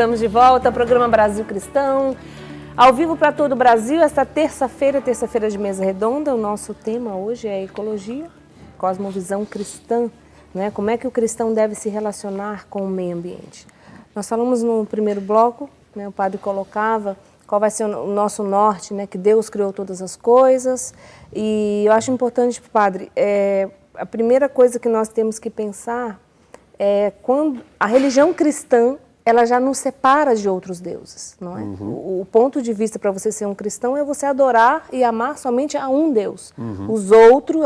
Estamos de volta ao programa Brasil Cristão, ao vivo para todo o Brasil, esta terça-feira de mesa redonda. O nosso tema hoje é ecologia, cosmovisão cristã, né? Como é que o cristão deve se relacionar com o meio ambiente. Nós falamos no primeiro bloco, né, o padre colocava qual vai ser o nosso norte, né, que Deus criou todas as coisas, e eu acho importante, padre, a primeira coisa que nós temos que pensar é quando a religião cristã, ela já nos separa de outros deuses, não é? O ponto de vista para você ser um cristão é você adorar e amar somente a um Deus.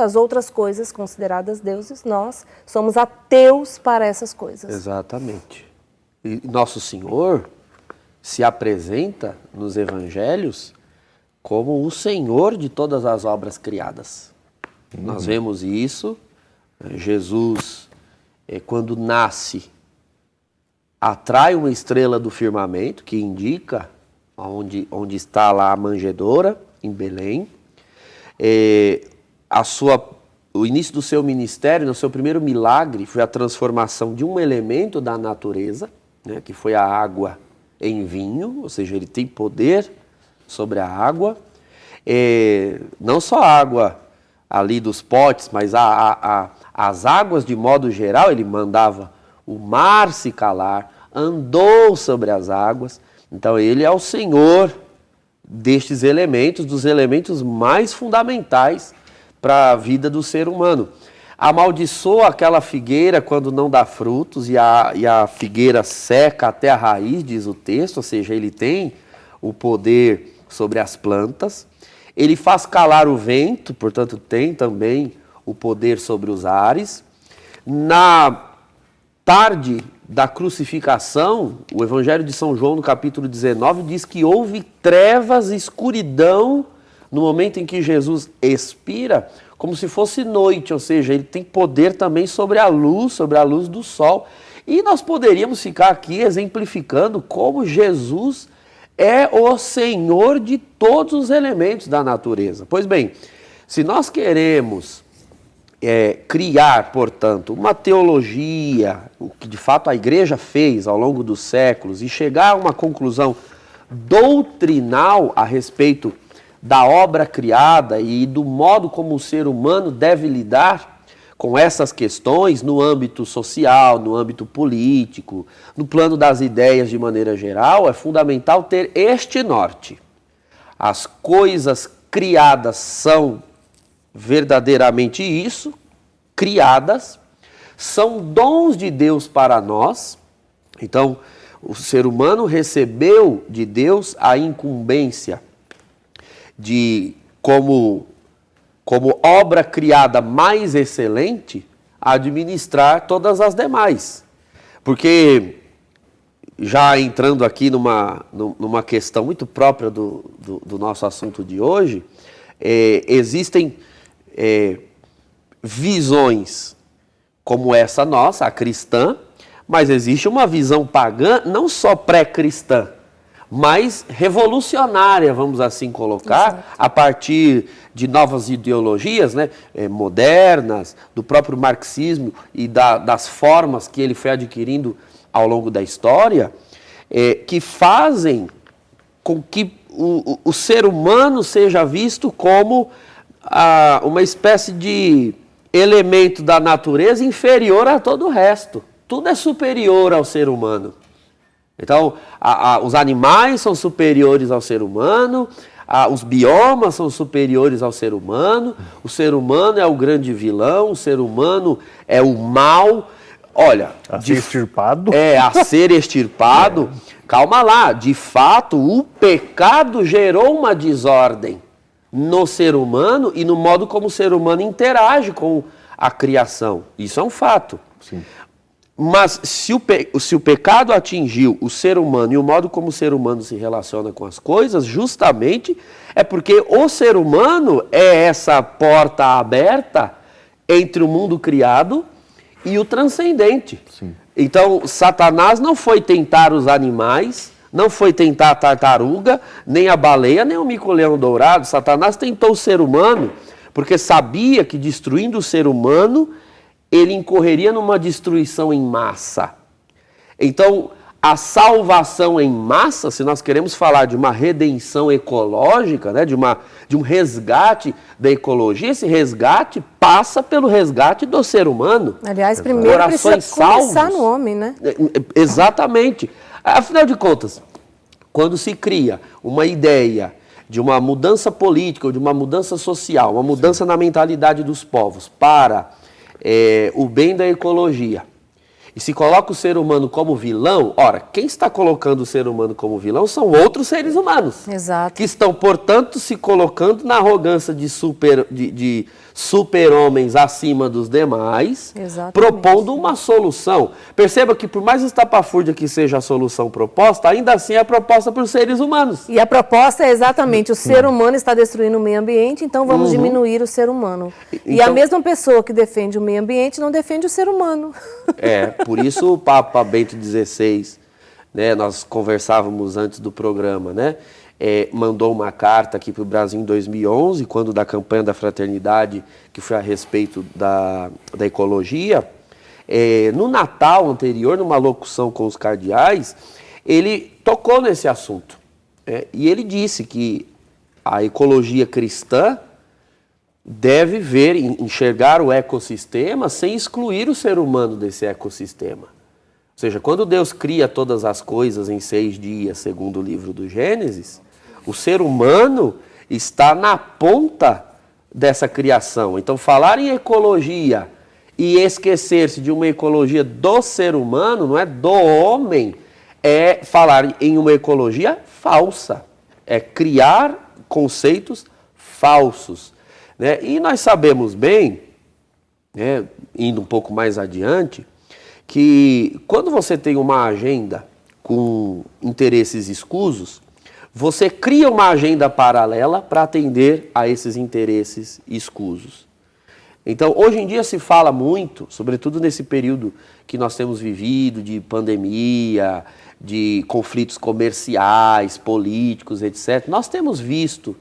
As outras coisas consideradas deuses, nós somos ateus para essas coisas. Exatamente. E Nosso Senhor se apresenta nos evangelhos como o Senhor de todas as obras criadas. Nós vemos isso, Jesus, quando nasce, atrai uma estrela do firmamento que indica onde está lá a manjedoura, em Belém. O início do seu ministério, no seu primeiro milagre, foi a transformação de um elemento da natureza, né, que foi a água em vinho, ou seja, ele tem poder sobre a água. Não só a água ali dos potes, mas as águas de modo geral, ele mandava o mar se calar, andou sobre as águas. Então ele é o Senhor destes elementos, dos elementos mais fundamentais para a vida do ser humano. Amaldiçoa aquela figueira quando não dá frutos e a figueira seca até a raiz, diz o texto, ou seja, ele tem o poder sobre as plantas. Ele faz calar o vento, portanto tem também o poder sobre os ares. Na tarde da crucificação, o Evangelho de São João, no capítulo 19, diz que houve trevas e escuridão no momento em que Jesus expira, como se fosse noite, ou seja, ele tem poder também sobre a luz do sol. E nós poderíamos ficar aqui exemplificando como Jesus é o Senhor de todos os elementos da natureza. Pois bem, se nós queremos criar, portanto, uma teologia, o que de fato a igreja fez ao longo dos séculos, e chegar a uma conclusão doutrinal a respeito da obra criada e do modo como o ser humano deve lidar com essas questões no âmbito social, no âmbito político, no plano das ideias de maneira geral, é fundamental ter este norte. As coisas criadas são verdadeiramente isso, criadas, são dons de Deus para nós. Então, o ser humano recebeu de Deus a incumbência de, como obra criada mais excelente, administrar todas as demais. Porque, já entrando aqui numa questão muito própria do nosso assunto de hoje, existem visões como essa nossa, a cristã, mas existe uma visão pagã, não só pré-cristã, mas revolucionária, vamos assim colocar. Exato. A partir de novas ideologias, né, modernas, do próprio marxismo e das formas que ele foi adquirindo ao longo da história, que fazem com que o ser humano seja visto como uma espécie de elemento da natureza inferior a todo o resto. Tudo é superior ao ser humano. Então, os animais são superiores ao ser humano, os biomas são superiores ao ser humano, o ser humano é o grande vilão, o ser humano é o mal. Olha, a ser extirpado. A ser extirpado. Calma lá, de fato, o pecado gerou uma desordem no ser humano e no modo como o ser humano interage com a criação. Isso é um fato. Sim. Mas se o pecado atingiu o ser humano e o modo como o ser humano se relaciona com as coisas, justamente é porque o ser humano é essa porta aberta entre o mundo criado e o transcendente. Sim. Então, Satanás não foi tentar os animais, não foi tentar a tartaruga, nem a baleia, nem o mico-leão dourado. Satanás tentou o ser humano porque sabia que destruindo o ser humano, ele incorreria numa destruição em massa. Então, a salvação em massa, se nós queremos falar de uma redenção ecológica, né, de um resgate da ecologia, esse resgate passa pelo resgate do ser humano. Aliás, primeiro precisa começar no homem, né? Exatamente. Afinal de contas, quando se cria uma ideia de uma mudança política ou de uma mudança social, uma mudança na mentalidade dos povos para o bem da ecologia, e se coloca o ser humano como vilão, ora, quem está colocando o ser humano como vilão são outros seres humanos. Exato. Que estão, portanto, se colocando na arrogância de super-homens acima dos demais, exatamente, propondo uma solução. Perceba que por mais estapafúrdia que seja a solução proposta, ainda assim é proposta por seres humanos. E a proposta é exatamente, o ser humano está destruindo o meio ambiente, então vamos diminuir o ser humano. E a mesma pessoa que defende o meio ambiente não defende o ser humano. Por isso o Papa Bento XVI, né, nós conversávamos antes do programa, né? Mandou uma carta aqui para o Brasil em 2011, quando da campanha da fraternidade, que foi a respeito da ecologia. No Natal anterior, numa locução com os cardeais, ele tocou nesse assunto. E ele disse que a ecologia cristã deve enxergar o ecossistema sem excluir o ser humano desse ecossistema. Ou seja, quando Deus cria todas as coisas em 6 dias, segundo o livro do Gênesis, o ser humano está na ponta dessa criação. Então, falar em ecologia e esquecer-se de uma ecologia do ser humano, não é do homem, é falar em uma ecologia falsa. É criar conceitos falsos. Né? E nós sabemos bem, né, indo um pouco mais adiante, que quando você tem uma agenda com interesses escusos, você cria uma agenda paralela para atender a esses interesses escusos. Então, hoje em dia se fala muito, sobretudo nesse período que nós temos vivido, de pandemia, de conflitos comerciais, políticos, etc. Nós temos visto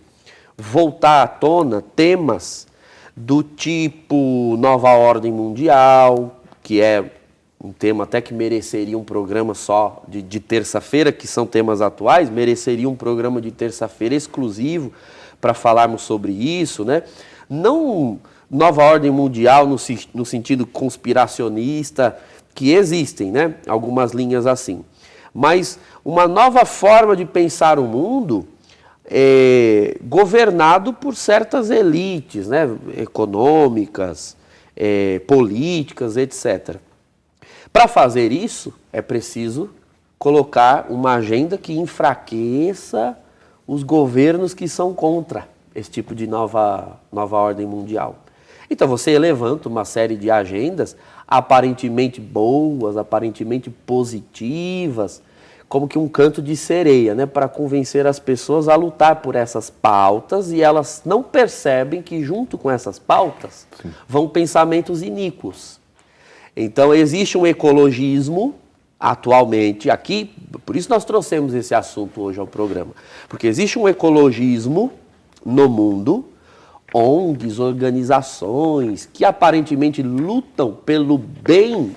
voltar à tona temas do tipo nova ordem mundial, que é um tema até que mereceria um programa só de terça-feira, que são temas atuais, mereceria um programa de terça-feira exclusivo para falarmos sobre isso, né? Não nova ordem mundial no sentido conspiracionista, que existem, né? Algumas linhas assim. Mas uma nova forma de pensar o mundo governado por certas elites, né, econômicas, políticas, etc. Para fazer isso, é preciso colocar uma agenda que enfraqueça os governos que são contra esse tipo de nova ordem mundial. Então você levanta uma série de agendas aparentemente boas, aparentemente positivas, como que um canto de sereia, né, para convencer as pessoas a lutar por essas pautas, e elas não percebem que junto com essas pautas vão pensamentos iníquos. Então existe um ecologismo atualmente aqui, por isso nós trouxemos esse assunto hoje ao programa, porque existe um ecologismo no mundo, ONGs, organizações que aparentemente lutam pelo bem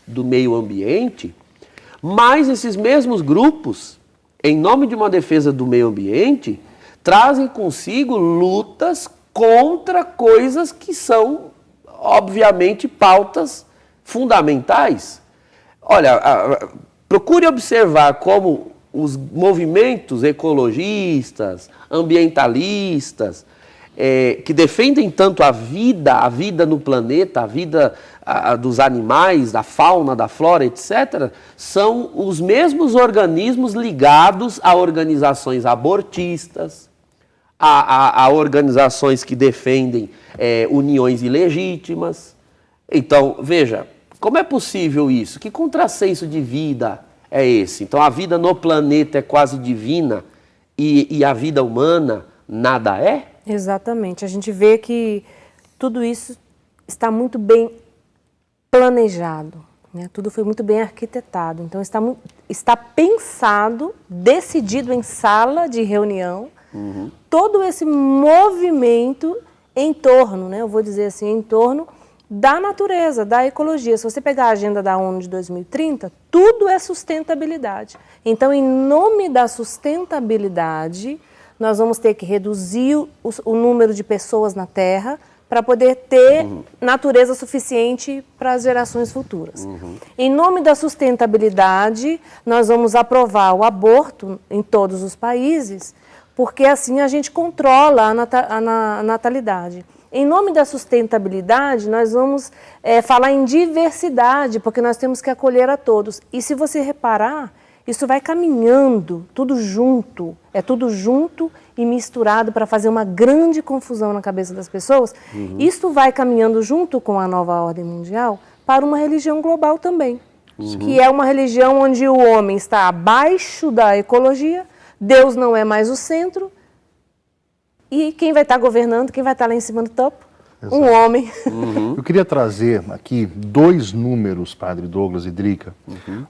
do meio ambiente, mas esses mesmos grupos, em nome de uma defesa do meio ambiente, trazem consigo lutas contra coisas que são, obviamente, pautas fundamentais. Olha, procure observar como os movimentos ecologistas, ambientalistas, que defendem tanto a vida no planeta, a vida dos animais, da fauna, da flora, etc., são os mesmos organismos ligados a organizações abortistas, a organizações que defendem uniões ilegítimas. Então, veja, como é possível isso? Que contrassenso de vida é esse? Então, a vida no planeta é quase divina e a vida humana nada é? Exatamente. A gente vê que tudo isso está muito bem planejado, né? Tudo foi muito bem arquitetado. Então, está pensado, decidido em sala de reunião, todo esse movimento em torno, né? Eu vou dizer assim, em torno da natureza, da ecologia. Se você pegar a agenda da ONU de 2030, tudo é sustentabilidade. Então, em nome da sustentabilidade, nós vamos ter que reduzir o número de pessoas na Terra para poder ter natureza suficiente para as gerações futuras. Em nome da sustentabilidade, nós vamos aprovar o aborto em todos os países, porque assim a gente controla a natalidade. Em nome da sustentabilidade, nós vamos falar em diversidade, porque nós temos que acolher a todos. E se você reparar, isso vai caminhando, tudo junto, é tudo junto e misturado para fazer uma grande confusão na cabeça das pessoas. Isso vai caminhando junto com a nova ordem mundial para uma religião global também, que é uma religião onde o homem está abaixo da ecologia, Deus não é mais o centro, e quem vai estar governando, quem vai estar lá em cima do topo? Exato. Um homem. Eu queria trazer aqui 2 números, Padre Douglas e Drica,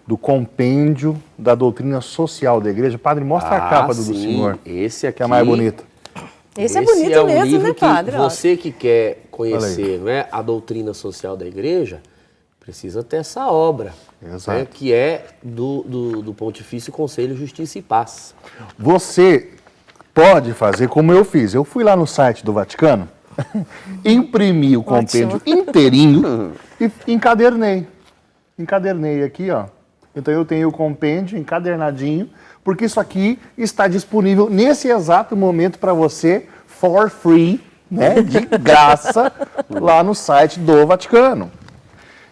do compêndio da doutrina social da igreja. Padre, mostra a capa do senhor, esse aqui, que é a mais bonita. Esse é bonito mesmo, né, Padre? Você que quer conhecer, né, a doutrina social da igreja, precisa ter essa obra, né, que é do Pontifício Conselho Justiça e Paz. Você pode fazer como eu fiz. Eu fui lá no site do Vaticano, imprimi o compêndio inteirinho e encadernei. Encadernei aqui, ó. Então eu tenho o compêndio encadernadinho, porque isso aqui está disponível nesse exato momento para você, for free, né, de graça, lá no site do Vaticano.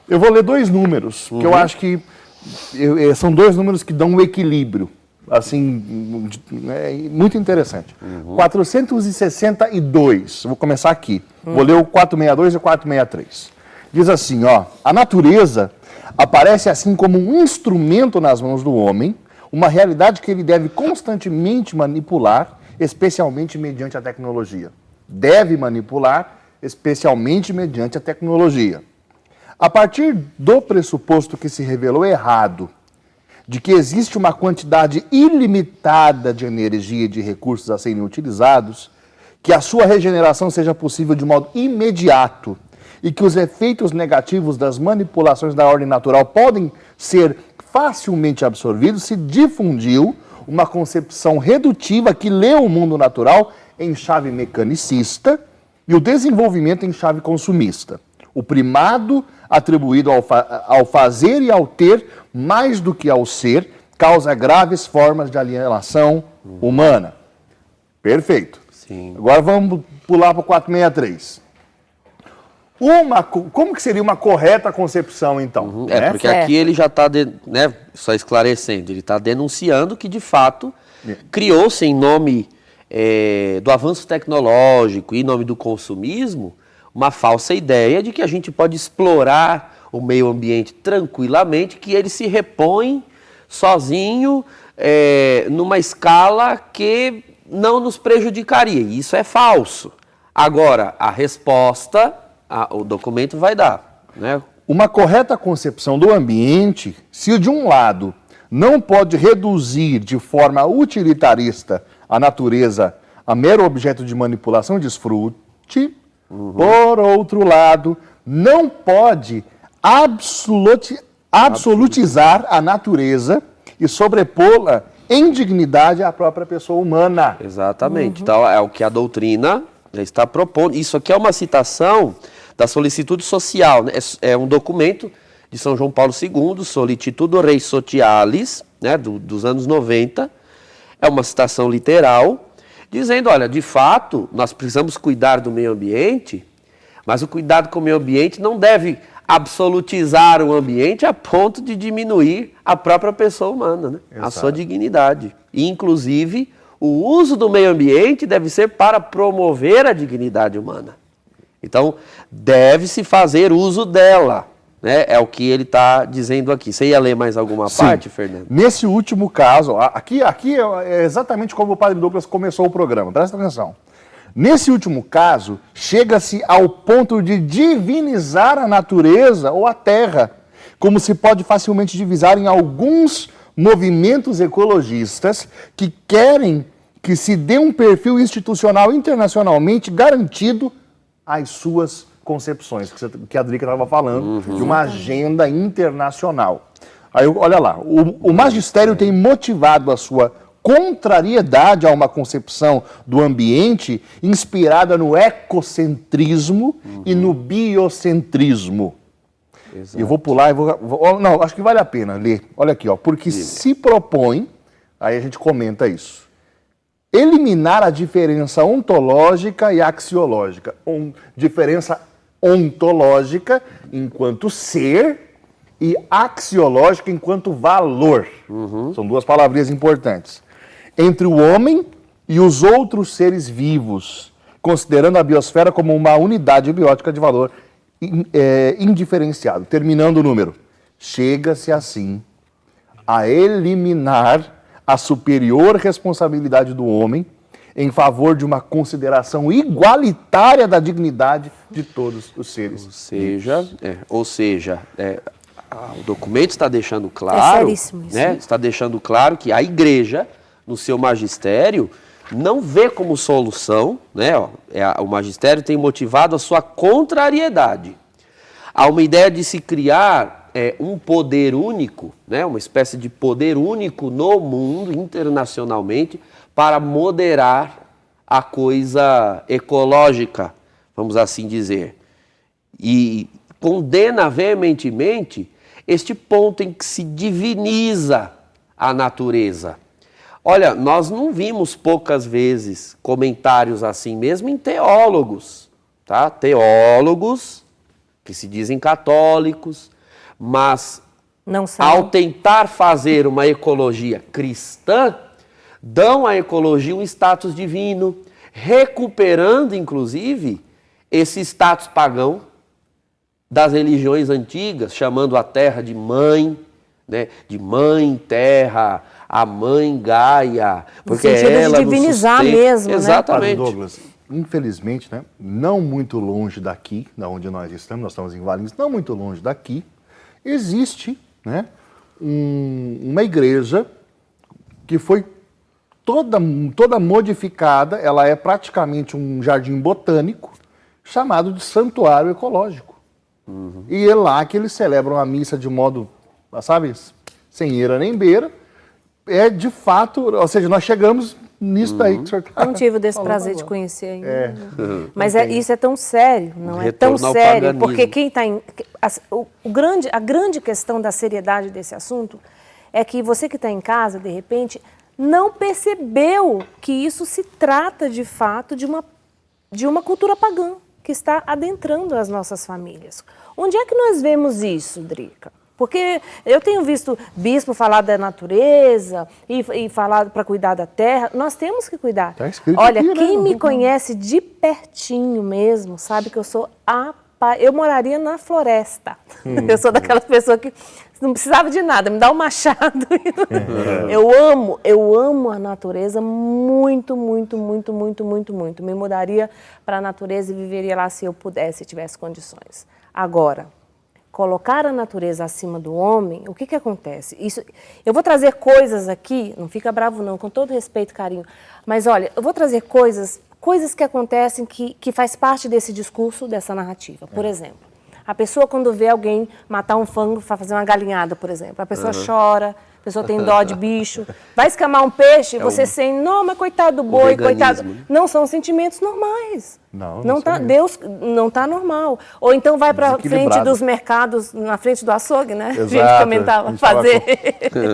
Eu vou ler 2 números, que eu acho que são 2 números que dão um equilíbrio, assim, muito interessante. 462, vou começar aqui. Vou ler o 462 e o 463. Diz assim, ó: a natureza aparece assim como um instrumento nas mãos do homem, uma realidade que ele deve constantemente manipular, especialmente mediante a tecnologia. Deve manipular, especialmente mediante a tecnologia. A partir do pressuposto que se revelou errado, de que existe uma quantidade ilimitada de energia e de recursos a serem utilizados, que a sua regeneração seja possível de modo imediato e que os efeitos negativos das manipulações da ordem natural podem ser facilmente absorvidos, se difundiu uma concepção redutiva que lê o mundo natural em chave mecanicista e o desenvolvimento em chave consumista. O primado atribuído ao fazer e ao ter, mais do que ao ser, causa graves formas de alienação humana. Perfeito. Sim. Agora vamos pular para o 463. Como que seria uma correta concepção, então? Porque aqui ele já está, só esclarecendo, ele está denunciando que, de fato, criou-se em nome do avanço tecnológico e em nome do consumismo, uma falsa ideia de que a gente pode explorar o meio ambiente tranquilamente, que ele se repõe sozinho numa escala que não nos prejudicaria. E isso é falso. Agora, a resposta, o documento vai dar, né? Uma correta concepção do ambiente, se de um lado não pode reduzir de forma utilitarista a natureza a mero objeto de manipulação e desfrute, por outro lado, não pode absolutizar a natureza e sobrepô-la em dignidade à própria pessoa humana. Exatamente. Então, é o que a doutrina já está propondo. Isso aqui é uma citação da Solicitude Social, né? É um documento de São João Paulo II, Solicitudo Rei Socialis, né, dos anos 90. É uma citação literal, dizendo, olha, de fato, nós precisamos cuidar do meio ambiente, mas o cuidado com o meio ambiente não deve absolutizar o ambiente a ponto de diminuir a própria pessoa humana, né? A sua dignidade. E, inclusive, o uso do meio ambiente deve ser para promover a dignidade humana. Então, deve-se fazer uso dela, né? É o que ele está dizendo aqui. Você ia ler mais alguma parte, Fernando? Nesse último caso, aqui é exatamente como o Padre Douglas começou o programa, presta atenção. Nesse último caso, chega-se ao ponto de divinizar a natureza ou a terra, como se pode facilmente divisar em alguns movimentos ecologistas que querem que se dê um perfil institucional internacionalmente garantido às suas concepções, que a Drica estava falando, de uma agenda internacional. Aí, olha lá, o magistério tem motivado a sua contrariedade a uma concepção do ambiente inspirada no ecocentrismo e no biocentrismo. Exato. Eu vou pular e não, acho que vale a pena ler. Olha aqui, ó, porque se propõe, aí a gente comenta isso, eliminar a diferença ontológica e axiológica. Diferença ontológica enquanto ser e axiológica enquanto valor. São duas palavrinhas importantes. Entre o homem e os outros seres vivos, considerando a biosfera como uma unidade biótica de valor indiferenciado. Terminando o número. Chega-se assim a eliminar a superior responsabilidade do homem em favor de uma consideração igualitária da dignidade de todos os seres. Ou seja, o documento está deixando claro, seríssimo isso, né? Está deixando claro que a igreja, no seu magistério, não vê como solução, né? O magistério tem motivado a sua contrariedade. Há uma ideia de se criar um poder único, né? Uma espécie de poder único no mundo, internacionalmente, para moderar a coisa ecológica, vamos assim dizer. E condena veementemente este ponto em que se diviniza a natureza. Olha, nós não vimos poucas vezes comentários assim, mesmo em teólogos, tá? Teólogos que se dizem católicos, mas ao tentar fazer uma ecologia cristã, dão à ecologia um status divino, recuperando, inclusive, esse status pagão das religiões antigas, chamando a terra de mãe, né? De mãe terra, a mãe Gaia, porque no sentido ela de divinizar nos mesmo, exatamente. Padre Douglas, infelizmente, né, não muito longe daqui, da onde nós estamos em Valinhos, não muito longe daqui, existe, né, uma igreja que foi toda modificada, ela é praticamente um jardim botânico, chamado de santuário ecológico. E é lá que eles celebram a missa de modo, sabe, sem eira nem beira. É de fato, ou seja, nós chegamos nisso aí que o senhor está Não tive o desprazer de conhecer ainda. Mas isso é tão sério, não é tão Retorno ao sério, paganismo. porque quem está a grande questão da seriedade desse assunto é que você que está em casa, de repente, não percebeu que isso se trata de fato de uma cultura pagã que está adentrando as nossas famílias. Onde é que nós vemos isso, Drica? Porque eu tenho visto bispo falar da natureza e falar para cuidar da terra. Nós temos que cuidar. Tá escrito Olha, aqui, quem né? me conhece de pertinho mesmo, sabe que eu sou eu moraria na floresta. Eu sou daquelas pessoas que não precisava de nada, me dá um machado. Eu amo a natureza muito, muito, muito, muito, muito, muito. Me mudaria para a natureza e viveria lá se eu pudesse, se tivesse condições. Agora, colocar a natureza acima do homem, o que acontece? Eu vou trazer coisas aqui, não fica bravo não, com todo respeito e carinho, mas olha, eu vou trazer coisas que acontecem que faz parte desse discurso, dessa narrativa. Por exemplo, a pessoa quando vê alguém matar um frango para fazer uma galinhada, por exemplo, a pessoa chora, a pessoa tem dó de bicho, vai escamar um peixe, você sente, não, mas coitado do boi, coitado. Não são sentimentos normais. Não tá, Deus não está normal. Ou então vai para frente dos mercados, na frente do açougue, né? Exato. A gente comentava, fazer.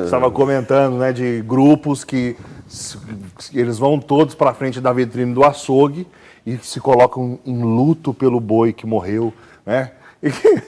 Estava comentando, né, de grupos que eles vão todos para frente da vitrine do açougue e se colocam em luto pelo boi que morreu, né?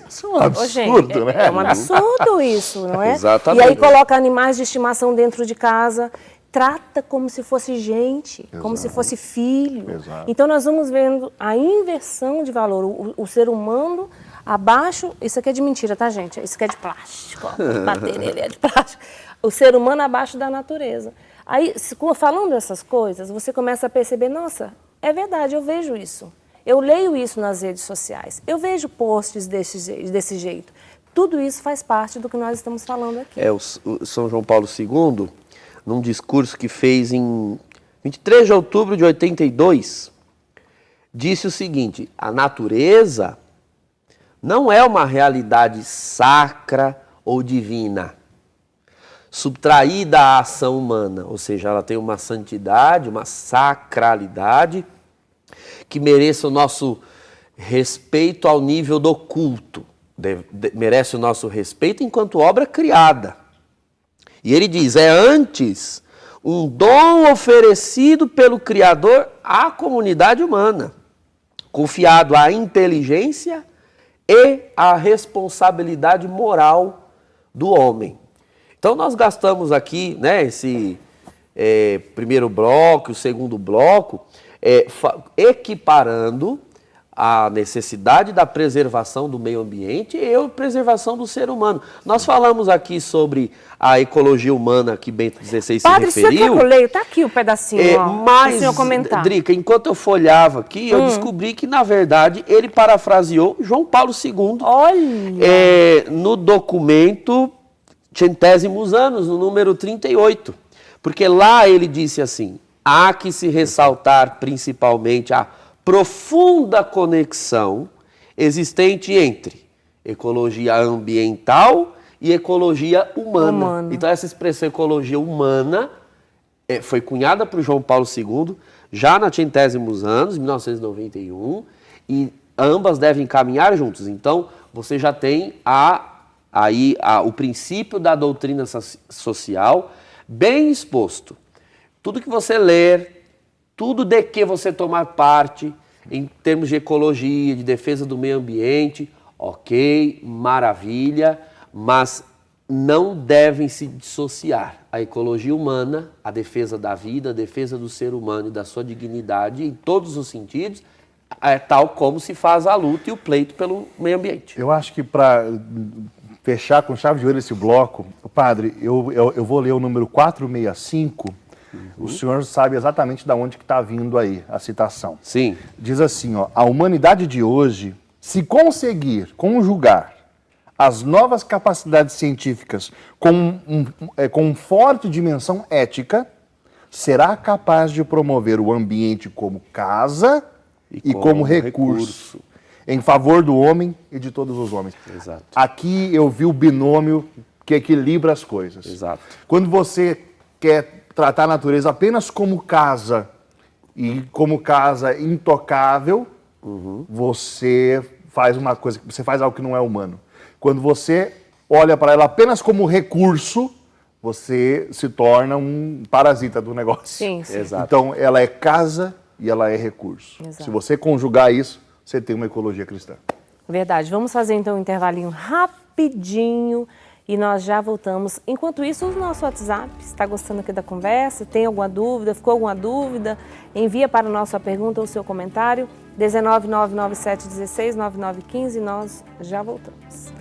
Isso é um absurdo, gente, né? É um absurdo isso, não é? Exatamente. E aí coloca animais de estimação dentro de casa, trata como se fosse gente, como se fosse filho. Exato. Então nós vamos vendo a inversão de valor. O ser humano abaixo, isso aqui é de mentira, tá, gente? Isso aqui é de plástico, ó, bater nele é de plástico. O ser humano abaixo da natureza. Aí, falando essas coisas, você começa a perceber, nossa, é verdade, eu vejo isso. Eu leio isso nas redes sociais, eu vejo posts desse jeito. Tudo isso faz parte do que nós estamos falando aqui. O São João Paulo II, num discurso que fez em 23 de outubro de 82, disse o seguinte: a natureza não é uma realidade sacra ou divina, subtraída à ação humana, ou seja, ela tem uma santidade, uma sacralidade que mereça o nosso respeito ao nível do culto, merece o nosso respeito enquanto obra criada. E ele diz, é antes um dom oferecido pelo Criador à comunidade humana, confiado à inteligência e à responsabilidade moral do homem. Então nós gastamos aqui, né, esse primeiro bloco, o segundo bloco, equiparando a necessidade da preservação do meio ambiente e a preservação do ser humano. Nós falamos aqui sobre a ecologia humana que Bento XVI se referiu. Padre, eu leio, está aqui o pedacinho, mas, Drica, enquanto eu folhava aqui, eu descobri que, na verdade, ele parafraseou João Paulo II. Olha! No documento Centésimos Anos, no número 38. Porque lá ele disse assim, há que se ressaltar principalmente a profunda conexão existente entre ecologia ambiental e ecologia humana. Então essa expressão ecologia humana foi cunhada por João Paulo II já na Centésimos Anos, 1991, e ambas devem caminhar juntos. Então você já tem o princípio da doutrina social bem exposto. Tudo que você ler, tudo de que você tomar parte em termos de ecologia, de defesa do meio ambiente, ok, maravilha, mas não devem se dissociar. A ecologia humana, a defesa da vida, a defesa do ser humano e da sua dignidade em todos os sentidos, é tal como se faz a luta e o pleito pelo meio ambiente. Eu acho que para fechar com chave de ouro esse bloco, padre, eu vou ler o número 465. O senhor sabe exatamente de onde que está vindo aí a citação. Sim. Diz assim, ó, a humanidade de hoje, se conseguir conjugar as novas capacidades científicas com forte dimensão ética, será capaz de promover o ambiente como casa e como recurso em favor do homem e de todos os homens. Exato. Aqui eu vi o binômio que equilibra as coisas. Exato. Quando você quer tratar a natureza apenas como casa e como casa intocável, você faz uma coisa, você faz algo que não é humano. Quando você olha para ela apenas como recurso, você se torna um parasita do negócio. Sim, sim. Exato. Então, ela é casa e ela é recurso. Exato. Se você conjugar isso, você tem uma ecologia cristã. Verdade. Vamos fazer então um intervalinho rapidinho e nós já voltamos. Enquanto isso, o nosso WhatsApp, está gostando aqui da conversa, tem alguma dúvida, ficou alguma dúvida, envia para o nosso a pergunta ou o seu comentário, 19997169915 e nós já voltamos.